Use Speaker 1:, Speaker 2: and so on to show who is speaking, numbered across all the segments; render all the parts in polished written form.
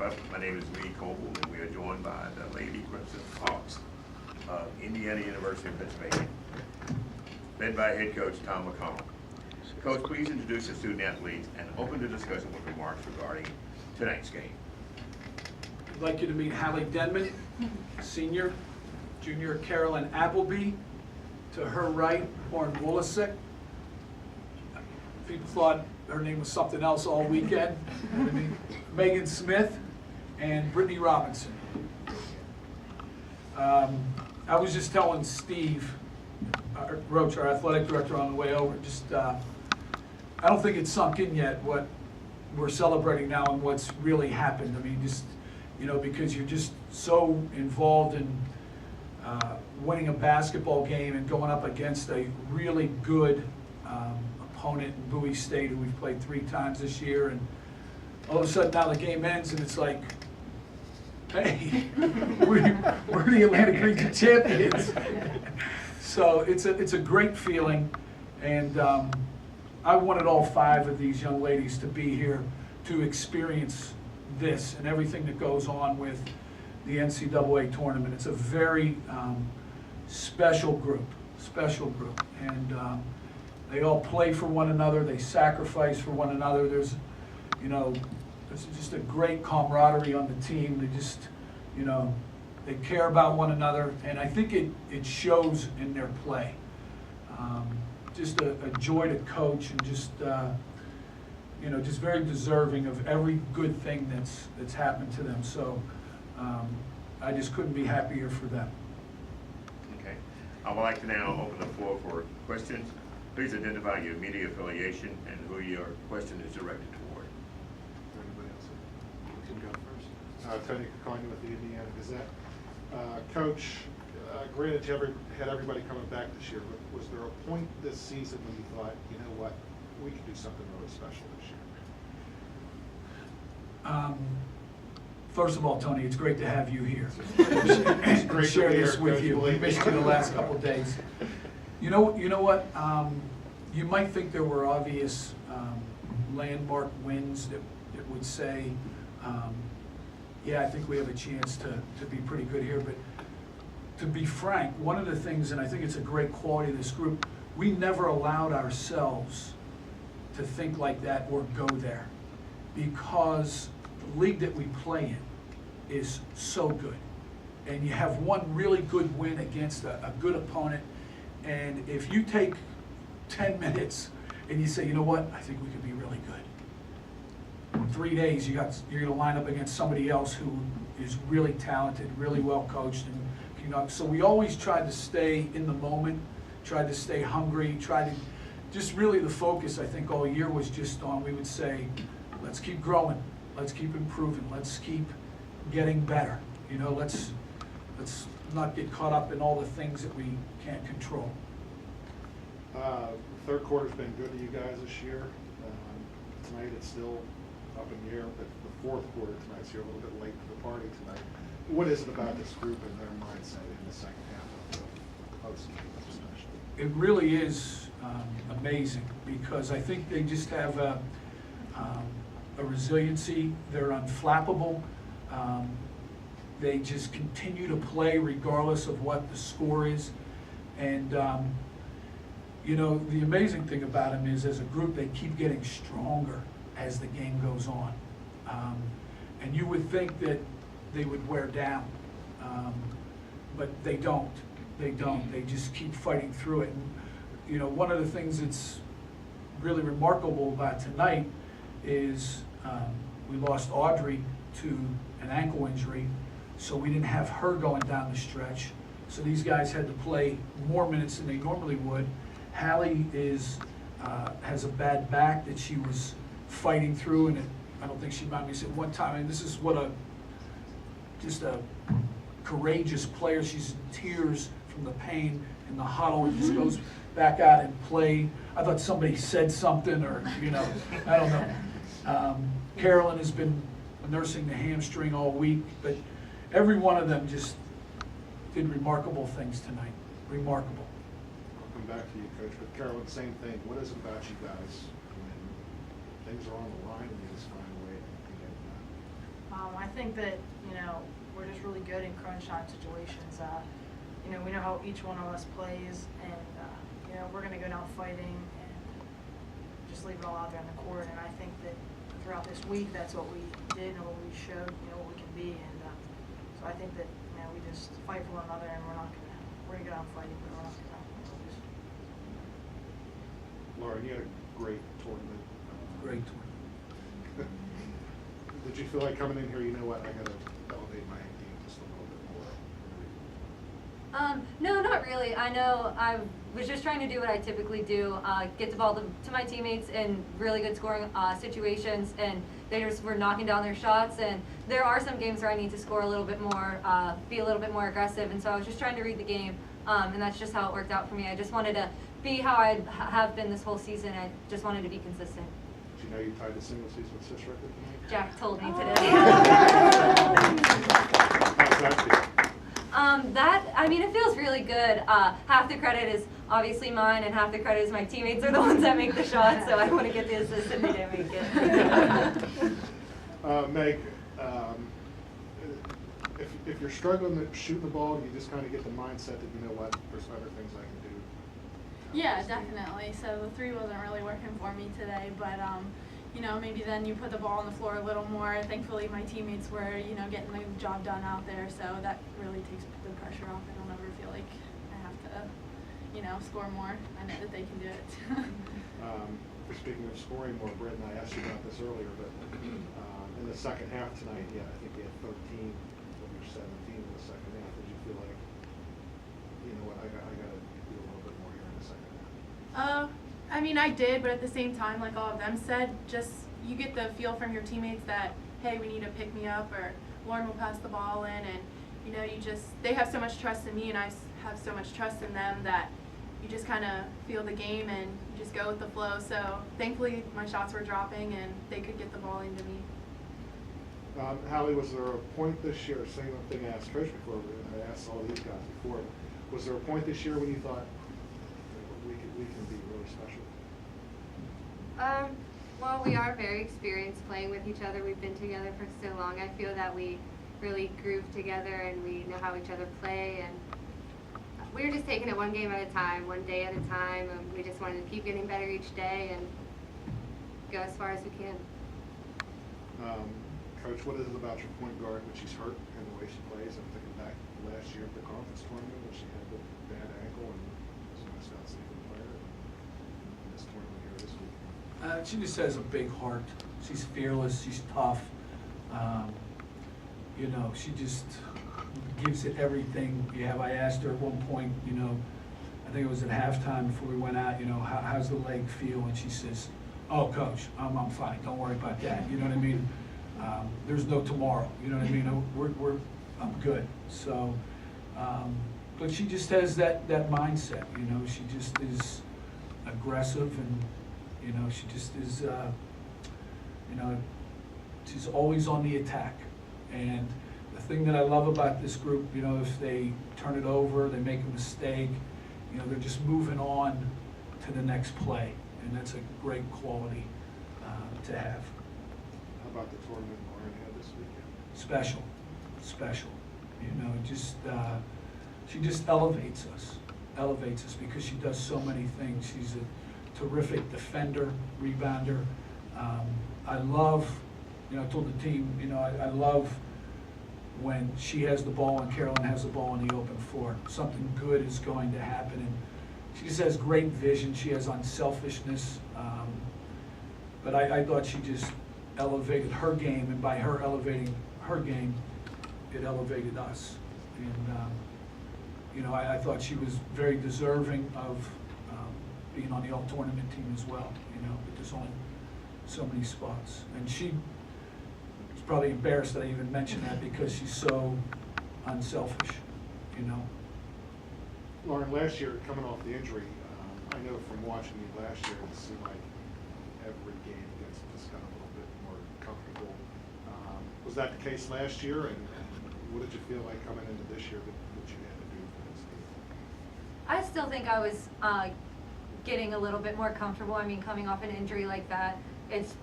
Speaker 1: up. My name is Lee Coble, and we are joined by the Lady Crimson Hawks of Indiana University of Pennsylvania, led by head coach Tom McConnell. Coach, please introduce the student athletes and open the discussion with remarks regarding tonight's game.
Speaker 2: I'd like you to meet Hallie Denman, senior, junior Carolyn Appleby, to her right, Lauren Wolisick. People thought her name was something else all weekend. Megan Smith and Brittany Robinson. I was just telling Steve Roach, our athletic director, on the way over, I don't think it's sunk in yet what we're celebrating now and what's really happened. I mean, because you're just so involved in winning a basketball game and going up against a really good opponent in Bowie State, who we've played 3 times this year, and all of a sudden now the game ends and it's like, hey, we're the Atlantic Region champions. So it's a great feeling, and I wanted all 5 of these young ladies to be here to experience this and everything that goes on with the NCAA tournament. It's a very special group, and they all play for one another, they sacrifice for one another. There's just a great camaraderie on the team. They just, they care about one another, and I think it shows in their play. Just a joy to coach, and just very deserving of every good thing that's happened to them. So I just couldn't be happier for them.
Speaker 1: Okay. I would like to now open the floor for questions. Please identify your media affiliation and who your question is directed toward.
Speaker 3: Anybody else? You can go first. Tony Cacconi with the Indiana Gazette. Coach, granted you had everybody coming back this year, but was there a point this season when you thought, you know what, we could do something really special this year?
Speaker 2: First of all, Tony, it's great to have you here.
Speaker 3: It's great to
Speaker 2: Share
Speaker 3: be
Speaker 2: this
Speaker 3: here,
Speaker 2: with
Speaker 3: Coach.
Speaker 2: you. We missed you the last couple of days. You know what? You might think there were obvious landmark wins that would say, yeah, I think we have a chance to be pretty good here. But to be frank, one of the things, and I think it's a great quality of this group, we never allowed ourselves to think like that or go there, because the league that we play in is so good. And you have one really good win against a good opponent, and if you take 10 minutes and you say, you know what, I think we could be really good. In 3 days, you're going to line up against somebody else who is really talented, really well coached, and so we always tried to stay in the moment, tried to stay hungry, just really the focus, I think, all year was just on, we would say, let's keep growing, let's keep improving, let's keep getting better. Let's not get caught up in all the things that we can't control.
Speaker 3: Third quarter's been good to you guys this year. Tonight it's still up in the air, but the fourth quarter tonight's here a little bit late to the party tonight. What is it about this group and their mindset in the second half of the postgame especially?
Speaker 2: It really is amazing, because I think they just have a resiliency. They're unflappable. They just continue to play regardless of what the score is. And the amazing thing about them is, as a group, they keep getting stronger as the game goes on. And you would think that they would wear down, but they don't. They just keep fighting through it. And, one of the things that's really remarkable about tonight is we lost Audrey to an ankle injury, so we didn't have her going down the stretch. So these guys had to play more minutes than they normally would. Hallie has a bad back that she was fighting through, and I don't think she minded me saying one time, and this is what just a courageous player. She's in tears from the pain in the huddle, and just goes back out and play. I thought somebody said something, or I don't know. Carolyn has been nursing the hamstring all week, but every one of them just did remarkable things tonight. Remarkable.
Speaker 3: I'll come back to you, Coach, but Carolyn, same thing. What is it about you guys when things are on the line and you just find a way to get it done?
Speaker 4: I think that, we're just really good in crunch time situations. We know how each one of us plays, and, we're going to go down fighting and just leave it all out there on the court. And I think that throughout this week, that's what we did and what we showed, what we can be. And so I think that, we just fight for one another, and we're going to go down fighting, but we're not going to lose.
Speaker 3: Lauren, you had a great tournament.
Speaker 2: Great tournament.
Speaker 3: Did you feel like coming in here, you know what, I gotta elevate my game just a little bit more?
Speaker 5: No, not really. I know I was just trying to do what I typically do, get the ball to my teammates in really good scoring situations, and they just were knocking down their shots. And there are some games where I need to score a little bit more, be a little bit more aggressive, and so I was just trying to read the game, and that's just how it worked out for me. I just wanted to be how I have been this whole season. I just wanted to be consistent.
Speaker 3: Did you know you tied the single season assist record tonight?
Speaker 5: Jack told me today.
Speaker 3: How's that feel?
Speaker 5: It feels really good. Half the credit is obviously mine, and half the credit is my teammates are the ones that make the shots, so I want to get the assist and they didn't make it.
Speaker 3: Meg, if you're struggling to shoot the ball, you just kind of get the mindset that, you know what, there's other things I can do.
Speaker 6: Yeah, definitely. So the three wasn't really working for me today, but maybe then you put the ball on the floor a little more. Thankfully, my teammates were, getting the job done out there, so that really takes the pressure off. I don't ever feel like I have to, score more. I know that they can do it.
Speaker 3: Speaking of scoring more, Brett and I asked you about this earlier, but in the second half tonight, I think we had 13 of your 17 in the second half. Did you feel like, you know what, I got to do a little bit more here in the second half?
Speaker 6: I did, but at the same time, like all of them said, just you get the feel from your teammates that, hey, we need to pick me up, or Lauren will pass the ball in, and they have so much trust in me, and I have so much trust in them that you just kind of feel the game and you just go with the flow. So thankfully, my shots were dropping and they could get the ball into me.
Speaker 3: Hallie, was there a point this year, same thing I asked Coach before, and I asked all these guys before, was there a point this year when you thought we can be really special?
Speaker 7: Well, we are very experienced playing with each other. We've been together for so long. I feel that we really groove together and we know how each other play, and we were just taking it one game at a time, one day at a time, and we just wanted to keep getting better each day and go as far as we can.
Speaker 3: Coach, what is it about your point guard when she's hurt and the way she plays? I'm thinking back last year at the conference tournament when she had the bad ankle and was a nice outstanding player. And this tournament here this week.
Speaker 2: She just has a big heart. She's fearless. She's tough. She just gives it everything. I asked her at one point, I think it was at halftime before we went out, how's the leg feel? And she says, "Oh, Coach, I'm fine. Don't worry about that." You know what I mean? There's no tomorrow. You know what I mean? I'm good. So, but she just has that mindset. She just is aggressive, and she just is. She's always on the attack. And the thing that I love about this group, if they turn it over, they make a mistake, they're just moving on to the next play, and that's a great quality to have.
Speaker 3: How about the tournament Lauren had this weekend?
Speaker 2: Special. She just elevates us because she does so many things. She's a terrific defender, rebounder. I love, I told the team, I love when she has the ball and Carolyn has the ball on the open floor. Something good is going to happen, and she just has great vision. She has unselfishness, but I thought she just elevated her game, and by her elevating her game, it elevated us. And I thought she was very deserving of being on the all-tournament team as well. But there's only so many spots, and she was probably embarrassed that I even mentioned that because she's so unselfish.
Speaker 3: Lauren, last year, coming off the injury, I know from watching you last year, it seemed like every game gets just got a little bit more comfortable. Was that the case last year, and what did you feel like coming into this year that you had to do for this game?
Speaker 5: I still think I was getting a little bit more comfortable. Coming off an injury like that, it's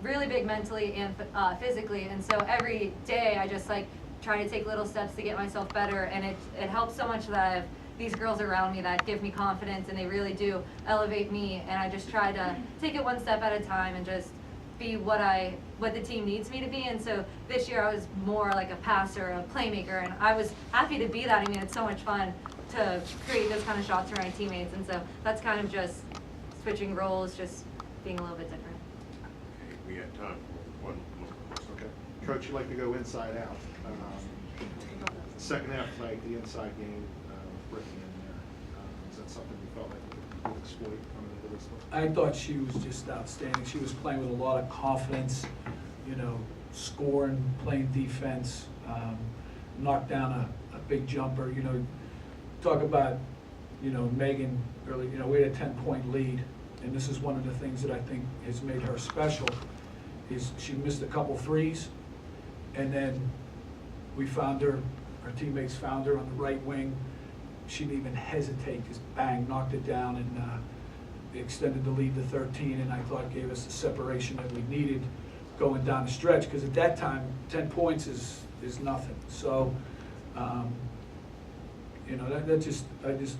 Speaker 5: really big mentally and physically, and so every day I just like try to take little steps to get myself better, and it helps so much that I have these girls around me that give me confidence, and they really do elevate me, and I just try to take it one step at a time and just be what the team needs me to be. And so this year I was more like a passer, a playmaker, and I was happy to be that. I mean, it's so much fun to create those kind of shots for my teammates, and so that's kind of just switching roles, just being a little bit different.
Speaker 1: Okay, we have time for one more question.
Speaker 3: Okay. Coach, you like to go inside out. Second half tonight, the inside game with Brittany in there. Is that something you felt like you could exploit coming into this one?
Speaker 2: I thought she was just outstanding. She was playing with a lot of confidence, you know, scoring, playing defense, knocked down a big jumper. You know, talk about, you know, Megan early, you know, we had a 10-point lead, and this is one of the things that I think has made her special, is she missed a couple threes, and then we found her, our teammates found her on the right wing. She didn't even hesitate, just bang, knocked it down, and extended the lead to 13, and I thought gave us the separation that we needed going down the stretch, because at that time, 10 points is nothing. So, you know, I just